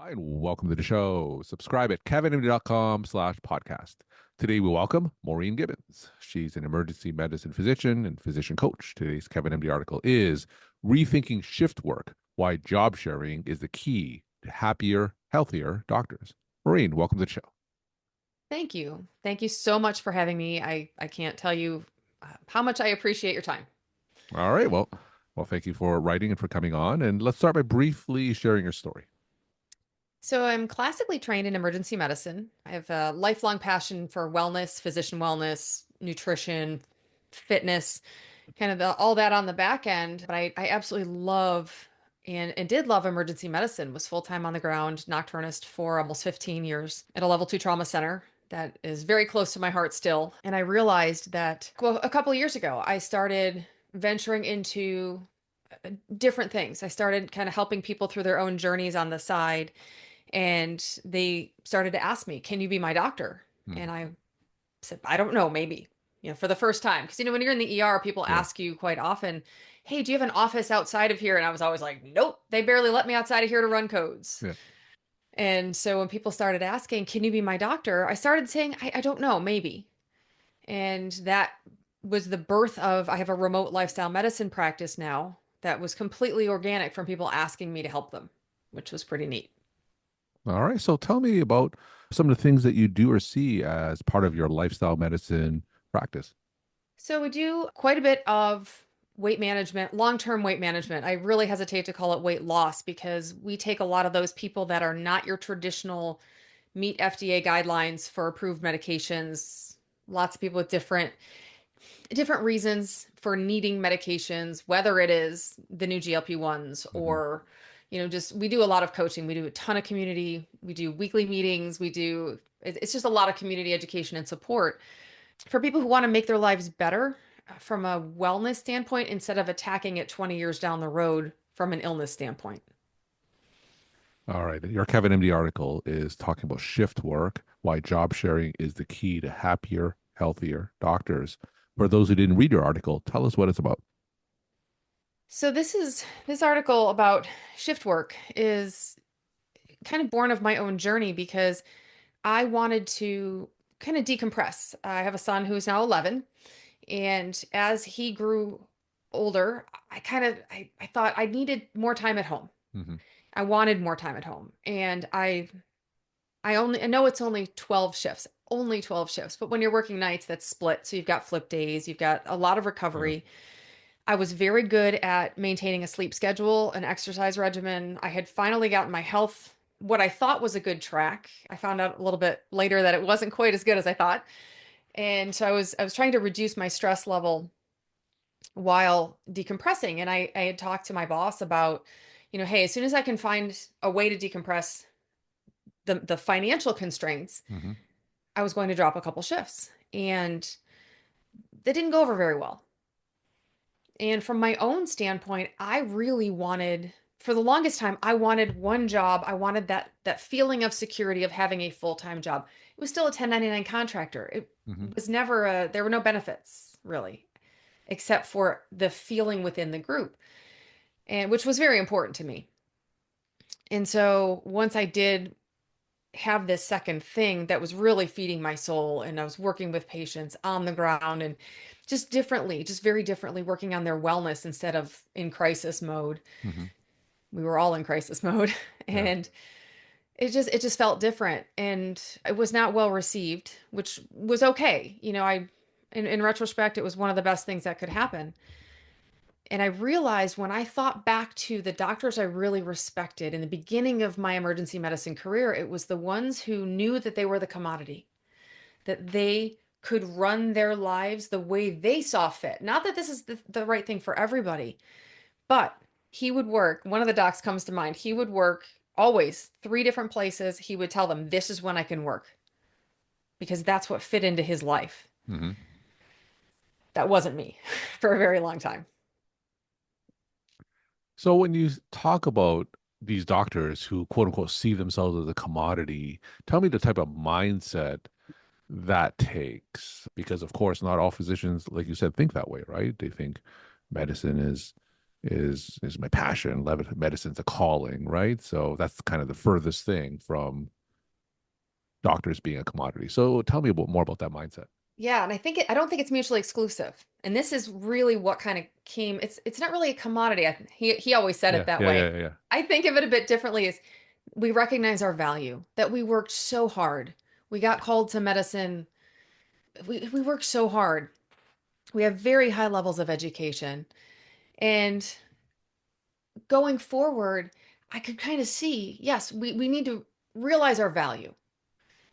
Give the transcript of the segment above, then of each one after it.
Hi, and welcome to the show. Subscribe at kevinmd.com/podcast. Today we welcome Maureen Gibbons. She's an emergency medicine physician and physician coach. Today's Kevin MD article is Rethinking Shift Work, Why Job Sharing is the Key to Happier, Healthier Doctors. Maureen, welcome to the show. Thank you. Thank you so much for having me. I can't tell you how much I appreciate your time. All right. Well, thank you for writing and for coming on. And let's start by briefly sharing your story. So, I'm classically trained in emergency medicine. I have a lifelong passion for wellness, physician wellness, nutrition, fitness, all that on the back end. But I absolutely love and did love emergency medicine, was full-time on the ground, nocturnist for almost 15 years at a level 2 trauma center. That is very close to my heart still. And I realized that, well, a couple of years ago, I started venturing into different things. I started kind of helping people through their own journeys on the side. And they started to ask me, can you be my doctor? Hmm. And I said, I don't know, maybe, for the first time. Because, when you're in the ER, people Yeah. ask you quite often, hey, do you have an office outside of here? And I was always like, nope, they barely let me outside of here to run codes. Yeah. And so when people started asking, can you be my doctor? I started saying, I don't know, maybe. And that was the birth of, I have a remote lifestyle medicine practice now that was completely organic from people asking me to help them, which was pretty neat. All right. So tell me about some of the things that you do or see as part of your lifestyle medicine practice. So we do quite a bit of weight management, long-term weight management. I really hesitate to call it weight loss because we take a lot of those people that are not your traditional meet FDA guidelines for approved medications. Lots of people with different reasons for needing medications, whether it is the new GLP-1s Hmm. or just we do a lot of coaching. We do a ton of community. We do weekly meetings. It's just a lot of community education and support for people who want to make their lives better from a wellness standpoint instead of attacking it 20 years down the road from an illness standpoint. All right. Your Kevin MD article is talking about shift work, why job sharing is the key to happier, healthier doctors. For those who didn't read your article, tell us what it's about. So this article about shift work is kind of born of my own journey because I wanted to kind of decompress. I have a son who's now 11, and as he grew older, I thought I needed more time at home. Hmm. I wanted more time at home. And I know it's only 12 shifts, only 12 shifts, but when you're working nights, that's split. So you've got flip days, you've got a lot of Yeah. recovery. I was very good at maintaining a sleep schedule, an exercise regimen. I had finally gotten my health what I thought was a good track. I found out a little bit later that it wasn't quite as good as I thought. And so I was trying to reduce my stress level while decompressing. And I had talked to my boss about, hey, as soon as I can find a way to decompress the financial constraints, Hmm. I was going to drop a couple shifts. And that didn't go over very well. And from my own standpoint, I really wanted, for the longest time, I wanted one job. I wanted that feeling of security of having a full-time job. It was still a 1099 contractor. It Hmm. was never there were no benefits really, except for the feeling within the group, and which was very important to me. And so once I did have this second thing that was really feeding my soul, and I was working with patients on the ground and just very differently working on their wellness instead of in crisis mode. Hmm. We were all in crisis mode Yeah. and it just felt different, and it was not well received, which was okay. In retrospect, it was one of the best things that could happen. And I realized when I thought back to the doctors I really respected in the beginning of my emergency medicine career, it was the ones who knew that they were the commodity, that they could run their lives the way they saw fit. Not that this is the right thing for everybody, but he would work. One of the docs comes to mind. He would work always three different places. He would tell them, this is when I can work because that's what fit into his life. Hmm. That wasn't me for a very long time. So when you talk about these doctors who quote unquote see themselves as a commodity, tell me the type of mindset that takes. Because of course, not all physicians, like you said, think that way, right? They think medicine is is my passion. Medicine's a calling, right? So that's kind of the furthest thing from doctors being a commodity. So tell me more about that mindset. Yeah, and I don't think it's mutually exclusive. And this is really what kind of came. It's not really a commodity. He always said it Yeah, that yeah, way. yeah, yeah. I think of it a bit differently. Is we recognize our value that we worked so hard. We got called to medicine. We worked so hard. We have very high levels of education, and going forward, I could kind of see, yes, we need to realize our value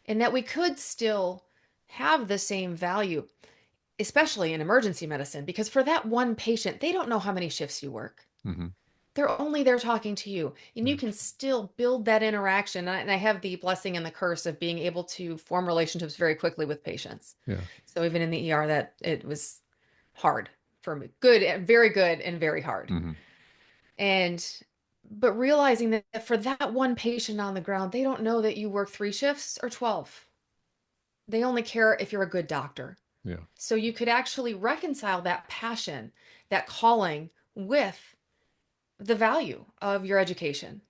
and that we could still have the same value, especially in emergency medicine, because for that one patient, they don't know how many shifts you work. Hmm. They're only there talking to you, and you Yeah, can still build that interaction. And I have the blessing and the curse of being able to form relationships very quickly with patients. yeah. So even in the ER, that it was hard for me. Good, very good, and very hard. Hmm. And but realizing that for that one patient on the ground, they don't know that you work 3 shifts or 12. They only care if you're a good doctor. Yeah. So you could actually reconcile that passion, that calling with the value of your education.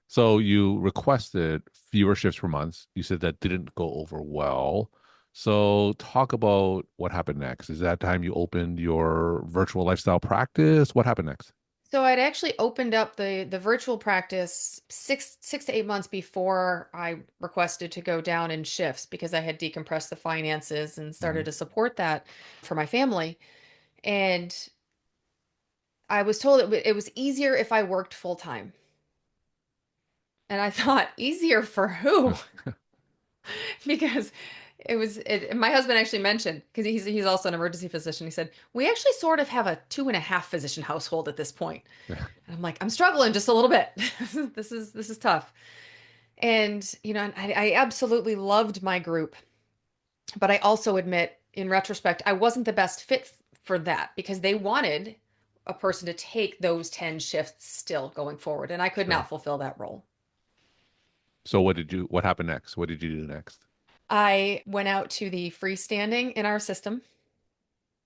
So you requested fewer shifts per month. You said that didn't go over well. So talk about what happened next. Is that time you opened your virtual lifestyle practice? What happened next? So I'd actually opened up the virtual practice six to 8 months before I requested to go down in shifts because I had decompressed the finances and started Hmm. to support that for my family. And I was told it was easier if I worked full time. And I thought, easier for who? Because my husband actually mentioned, because he's also an emergency physician. He said, we actually sort of have a 2.5 physician household at this point. Yeah. And I'm like, I'm struggling just a little bit. This is tough. And, I absolutely loved my group, but I also admit in retrospect, I wasn't the best fit for that because they wanted a person to take those 10 shifts still going forward. And I could Sure. not fulfill that role. So what happened next? What did you do next? I went out to the freestanding in our system.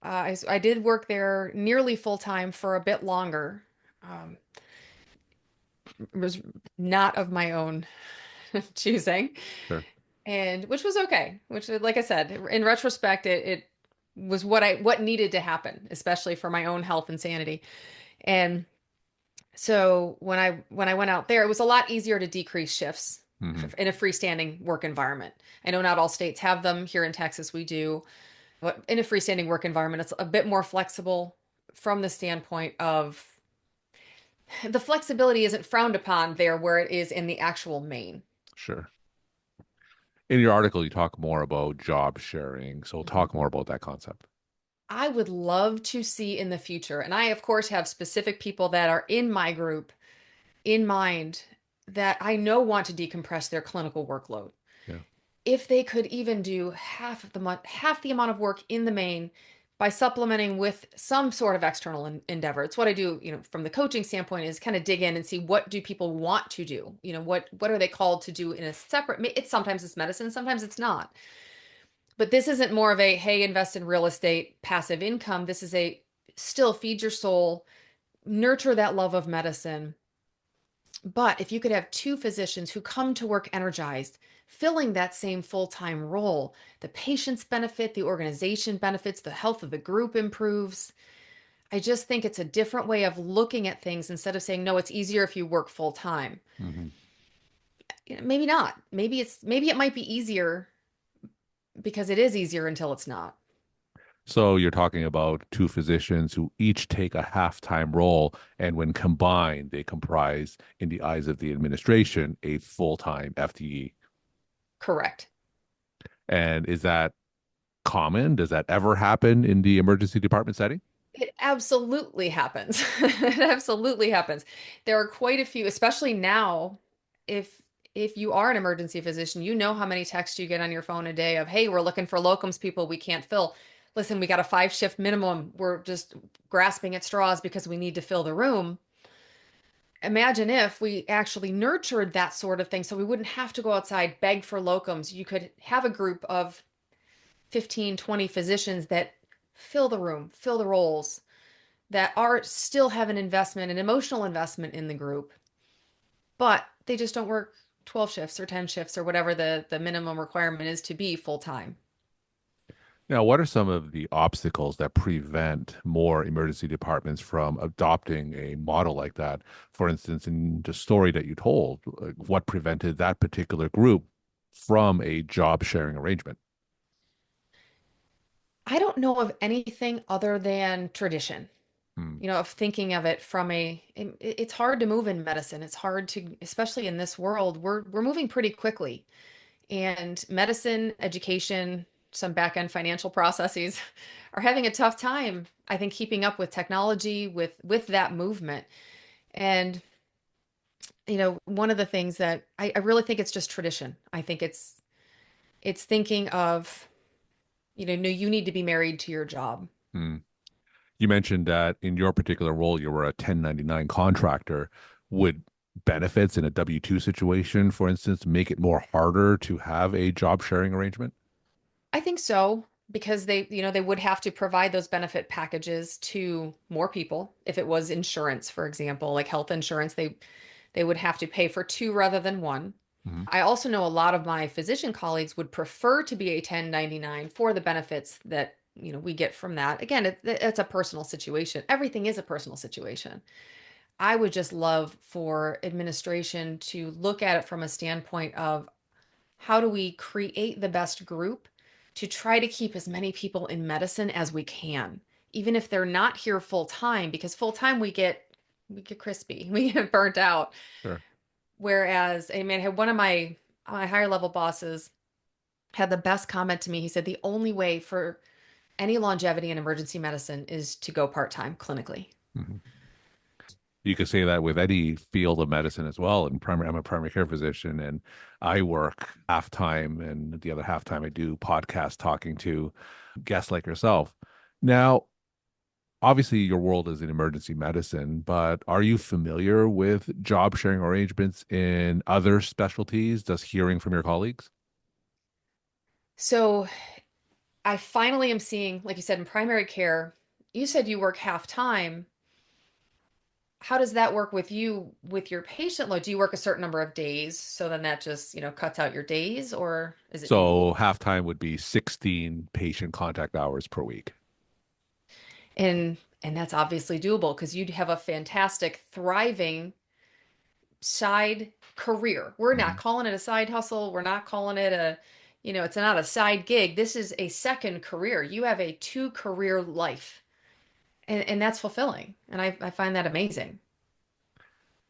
I did work there nearly full time for a bit longer. Um, it was not of my own choosing, Sure. and which was okay. Which, like I said, in retrospect, it was what needed to happen, especially for my own health and sanity. And so when I went out there, it was a lot easier to decrease shifts Hmm. in a freestanding work environment. I know not all states have them. Here in Texas, we do. But in a freestanding work environment, it's a bit more flexible from the standpoint of the flexibility isn't frowned upon there where it is in the actual main. Sure. In your article, you talk more about job sharing. So Mhm. talk more about that concept. I would love to see in the future, and I, of course, have specific people that are in my group in mind that I know want to decompress their clinical workload. Yeah. If they could even do half the amount of work in the main by supplementing with some sort of external endeavor. It's what I do, from the coaching standpoint is kind of dig in and see what do people want to do? What are they called to do in a separate it's sometimes it's medicine, sometimes it's not. But this isn't more of a hey, invest in real estate, passive income. This is a still feed your soul, nurture that love of medicine. But if you could have two physicians who come to work energized, filling that same full time role, the patients benefit, the organization benefits, the health of the group improves. I just think it's a different way of looking at things instead of saying, no, it's easier if you work full time. Hmm. Maybe not. Maybe it might be easier because it is easier until it's not. So you're talking about two physicians who each take a half-time role, and when combined, they comprise, in the eyes of the administration, a full-time FTE. Correct. And is that common? Does that ever happen in the emergency department setting? It absolutely happens. It absolutely happens. There are quite a few, especially now, if if you are an emergency physician, you know how many texts you get on your phone a day of, "Hey, we're looking for locums people we can't fill. Listen, we got a 5 shift minimum. We're just grasping at straws because we need to fill the room." Imagine if we actually nurtured that sort of thing so we wouldn't have to go outside, beg for locums. You could have a group of 15, 20 physicians that fill the room, fill the roles, that are still have an investment, an emotional investment in the group, but they just don't work 12 shifts or 10 shifts or whatever the minimum requirement is to be full time. Now, what are some of the obstacles that prevent more emergency departments from adopting a model like that? For instance, in the story that you told, like, what prevented that particular group from a job sharing arrangement? I don't know of anything other than tradition, Hmm. of thinking of it from it's hard to move in medicine. It's hard to, especially in this world, we're moving pretty quickly. And medicine, education, some back end financial processes are having a tough time, I think, keeping up with technology, with that movement. And one of the things that I really think it's just tradition. I think it's thinking of, no, you need to be married to your job. Hmm. You mentioned that in your particular role, you were a 1099 contractor. Would benefits in a W-2 situation, for instance, make it more harder to have a job sharing arrangement? I think so, because they would have to provide those benefit packages to more people. If it was insurance, for example, like health insurance, they would have to pay for two rather than one. Hmm. I also know a lot of my physician colleagues would prefer to be a 1099 for the benefits that, we get from that. Again, it's a personal situation. Everything is a personal situation. I would just love for administration to look at it from a standpoint of how do we create the best group to try to keep as many people in medicine as we can, even if they're not here full time, because full time we get crispy, we get burnt out. Sure. Whereas, I mean, I had one of my higher level bosses had the best comment to me. He said the only way for any longevity in emergency medicine is to go part time clinically. Mhm. You could say that with any field of medicine as well. In primary, I'm a primary care physician, and I work half time, and the other half time I do podcast talking to guests like yourself. Now, obviously, your world is in emergency medicine, but are you familiar with job sharing arrangements in other specialties? Just hearing from your colleagues? So I finally am seeing, like you said, in primary care, you said you work half time. How does that work with you with your patient load? Do you work a certain number of days so then that just, cuts out your days, or is it equal? So halftime would be 16 patient contact hours per week. And that's obviously doable because you'd have a fantastic, thriving side career. We're not Mhm. calling it a side hustle. We're not calling it it's not a side gig. This is a second career. You have a two career life. And that's fulfilling. And I find that amazing.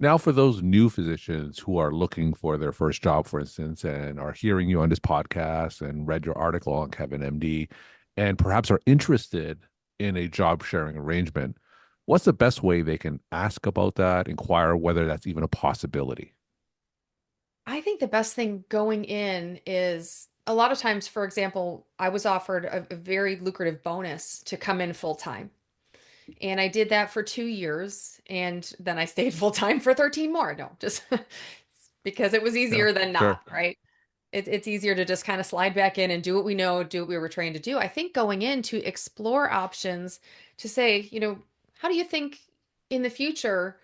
Now, for those new physicians who are looking for their first job, for instance, and are hearing you on this podcast and read your article on Kevin MD, and perhaps are interested in a job sharing arrangement, what's the best way they can ask about that, inquire whether that's even a possibility? I think the best thing going in is a lot of times, for example, I was offered a very lucrative bonus to come in full time. And I did that for 2 years. And then I stayed full time for 13 more. No, just because it was Yeah, easier than sure. not, right? It's easier to just kind of slide back in and do what we know, do what we were trained to do. I think going in to explore options to say, how do you think in the future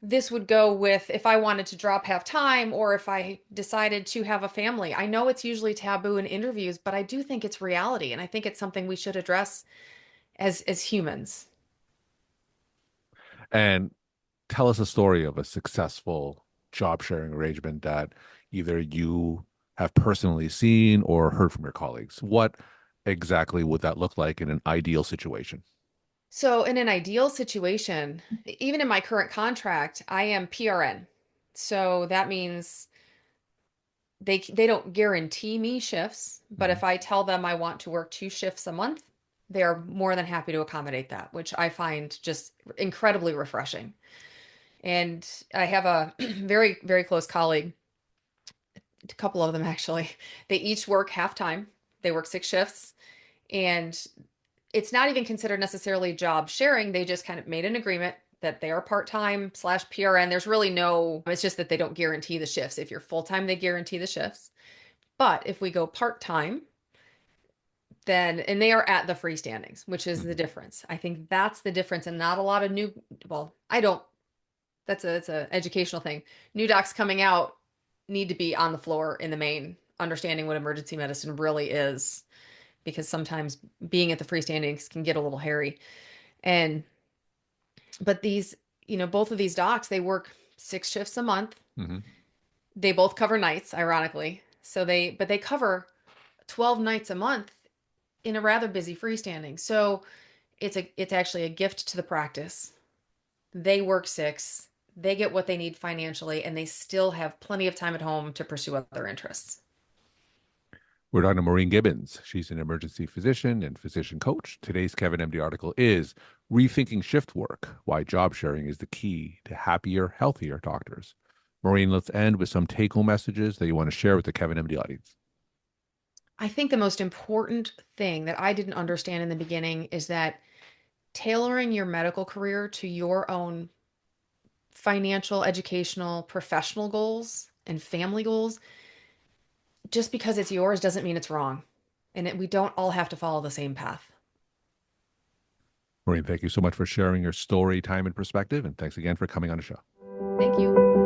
this would go with if I wanted to drop half time or if I decided to have a family? I know it's usually taboo in interviews, but I do think it's reality. And I think it's something we should address as humans. And tell us a story of a successful job sharing arrangement that either you have personally seen or heard from your colleagues. What exactly would that look like in an ideal situation? So, in an ideal situation, even in my current contract, I am PRN. So that means they don't guarantee me shifts, but Mhm. if I tell them I want to work 2 shifts a month, they are more than happy to accommodate that, which I find just incredibly refreshing. And I have a very, very close colleague, a couple of them actually. They each work half time. They work 6 shifts, and it's not even considered necessarily job sharing. They just kind of made an agreement that they are part-time slash PRN. There's really it's just that they don't guarantee the shifts. If you're full-time, they guarantee the shifts. But if we go part-time, then, and they are at the freestandings, which is the Mhm. difference. I think that's the difference, and not a lot of new, well, I don't, that's a educational thing. New docs coming out need to be on the floor in the main, understanding what emergency medicine really is, because sometimes being at the freestandings can get a little hairy. And, but these, both of these docs, they work 6 shifts a month. Mhm. They both cover nights, ironically. But they cover 12 nights a month in a rather busy freestanding. So it's actually a gift to the practice. They work 6, they get what they need financially, and they still have plenty of time at home to pursue other interests. We're talking to Maureen Gibbons. She's an emergency physician and physician coach. Today's Kevin MD article is Rethinking Shift Work, Why Job Sharing is the Key to Happier, Healthier Doctors. Maureen, let's end with some take home messages that you want to share with the Kevin MD audience. I think the most important thing that I didn't understand in the beginning is that tailoring your medical career to your own financial, educational, professional goals and family goals, just because it's yours doesn't mean it's wrong. We don't all have to follow the same path. Maureen, thank you so much for sharing your story, time, and perspective. And thanks again for coming on the show. Thank you.